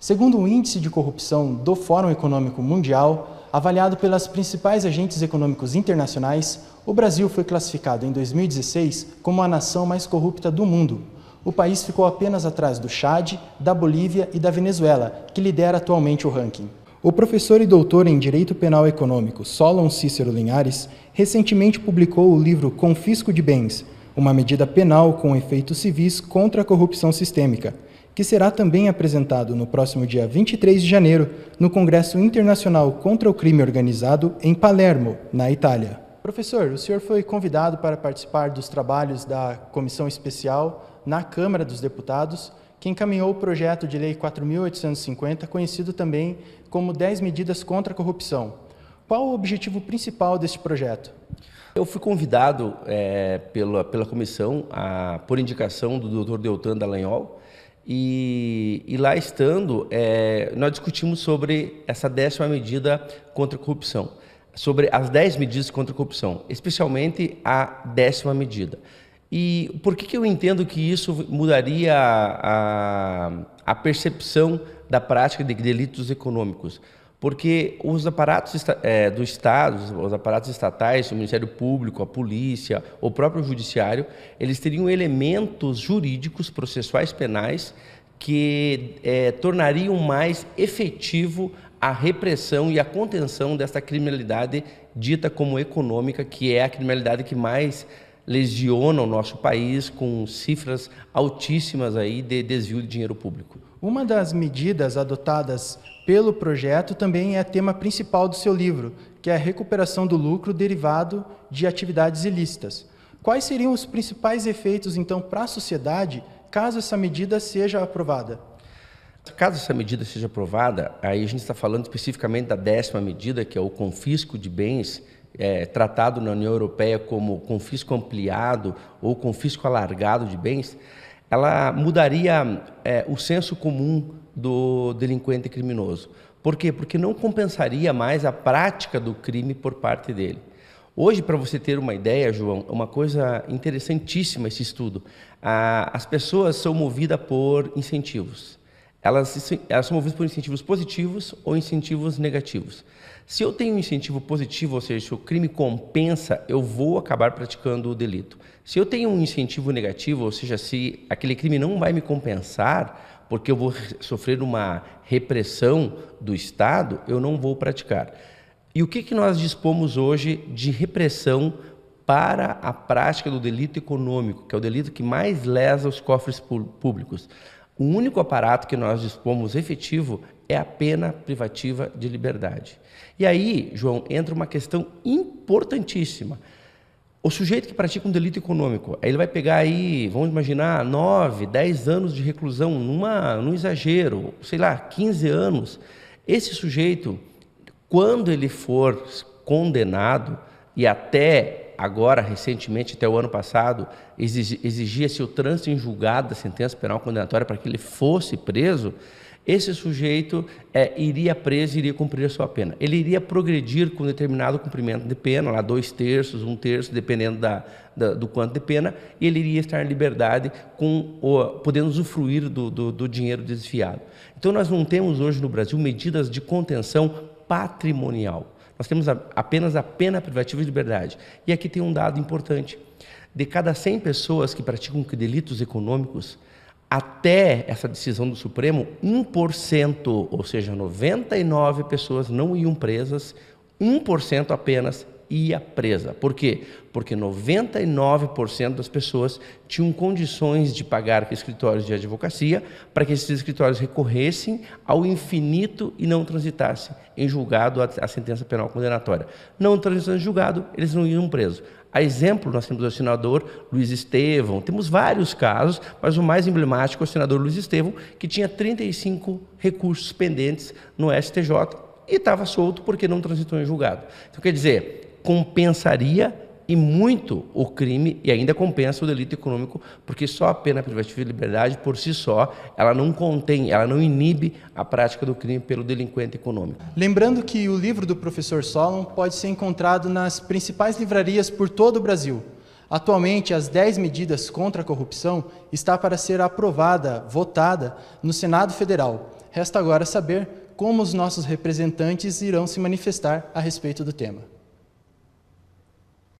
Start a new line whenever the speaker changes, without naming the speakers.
Segundo o Índice de Corrupção do Fórum Econômico Mundial, avaliado pelas principais agentes econômicos internacionais, o Brasil foi classificado em 2016 como a nação mais corrupta do mundo. O país ficou apenas atrás do Chad, da Bolívia e da Venezuela, que lidera atualmente o ranking. O professor e doutor em Direito Penal Econômico Solon Cícero Linhares recentemente publicou o livro Confisco de Bens, uma medida penal com efeitos civis contra a corrupção sistêmica, que será também apresentado no próximo dia 23 de janeiro no Congresso Internacional contra o Crime Organizado em Palermo, na Itália. Professor, o senhor foi convidado para participar dos trabalhos da Comissão Especial na Câmara dos Deputados, que encaminhou o projeto de Lei 4.850, conhecido também como 10 medidas contra a corrupção. Qual o objetivo principal deste projeto?
Eu fui convidado pela comissão, por indicação do Dr. Deltan Dallagnol, e lá estando, nós discutimos sobre essa 10ª medida contra a corrupção, sobre as 10 medidas contra a corrupção, especialmente a 10ª medida. E por que eu entendo que isso mudaria a percepção da prática de delitos econômicos? Porque os aparatos do Estado, os aparatos estatais, o Ministério Público, a polícia, o próprio Judiciário, eles teriam elementos jurídicos, processuais penais, que tornariam mais efetivo a repressão e a contenção desta criminalidade dita como econômica, que é a criminalidade que mais lesiona o nosso país, com cifras altíssimas aí de desvio de dinheiro público.
Uma das medidas adotadas pelo projeto também é tema principal do seu livro, que é a recuperação do lucro derivado de atividades ilícitas. Quais seriam os principais efeitos, então, para a sociedade, caso essa medida seja aprovada?
Caso essa medida seja aprovada, aí a gente está falando especificamente da 10ª medida, que é o confisco de bens, tratado na União Europeia como confisco ampliado ou confisco alargado de bens. Ela mudaria o senso comum do delinquente criminoso. Por quê? Porque não compensaria mais a prática do crime por parte dele. Hoje, para você ter uma ideia, João, uma coisa interessantíssima esse estudo. As pessoas são movidas por incentivos. Elas são movidas por incentivos positivos ou incentivos negativos. Se eu tenho um incentivo positivo, ou seja, se o crime compensa, eu vou acabar praticando o delito. Se eu tenho um incentivo negativo, ou seja, se aquele crime não vai me compensar, porque eu vou sofrer uma repressão do Estado, eu não vou praticar. E o que nós dispomos hoje de repressão para a prática do delito econômico, que é o delito que mais lesa os cofres públicos? O único aparato que nós dispomos efetivo é a pena privativa de liberdade. E aí, João, entra uma questão importantíssima. O sujeito que pratica um delito econômico, ele vai pegar aí, vamos imaginar, 9, 10 anos de reclusão, num exagero, sei lá, 15 anos. Esse sujeito, quando ele for condenado, e até agora, recentemente, até o ano passado, exigia-se o trânsito em julgado da sentença penal condenatória para que ele fosse preso, esse sujeito iria preso e iria cumprir a sua pena. Ele iria progredir com determinado cumprimento de pena, lá 2/3, 1/3, dependendo do quanto de pena, e ele iria estar em liberdade, podendo usufruir do dinheiro desviado. Então, nós não temos hoje no Brasil medidas de contenção patrimonial. Nós temos apenas a pena privativa de liberdade. E aqui tem um dado importante. De cada 100 pessoas que praticam delitos econômicos, até essa decisão do Supremo, 1%, ou seja, 99 pessoas não iam presas, 1% apenas ia presa. Por quê? Porque 99% das pessoas tinham condições de pagar com escritórios de advocacia para que esses escritórios recorressem ao infinito e não transitassem em julgado a sentença penal condenatória. Não transitando em julgado, eles não iam presos. A exemplo, nós temos o senador Luiz Estevão, temos vários casos, mas o mais emblemático é o senador Luiz Estevão, que tinha 35 recursos pendentes no STJ e estava solto porque não transitou em julgado. Então, quer dizer, compensaria e muito o crime, e ainda compensa o delito econômico, porque só a pena privativa de liberdade, por si só, ela não contém, ela não inibe a prática do crime pelo delinquente econômico.
Lembrando que o livro do professor Solon pode ser encontrado nas principais livrarias por todo o Brasil. Atualmente, as 10 medidas contra a corrupção está para ser votada no Senado Federal. Resta agora saber como os nossos representantes irão se manifestar a respeito do tema.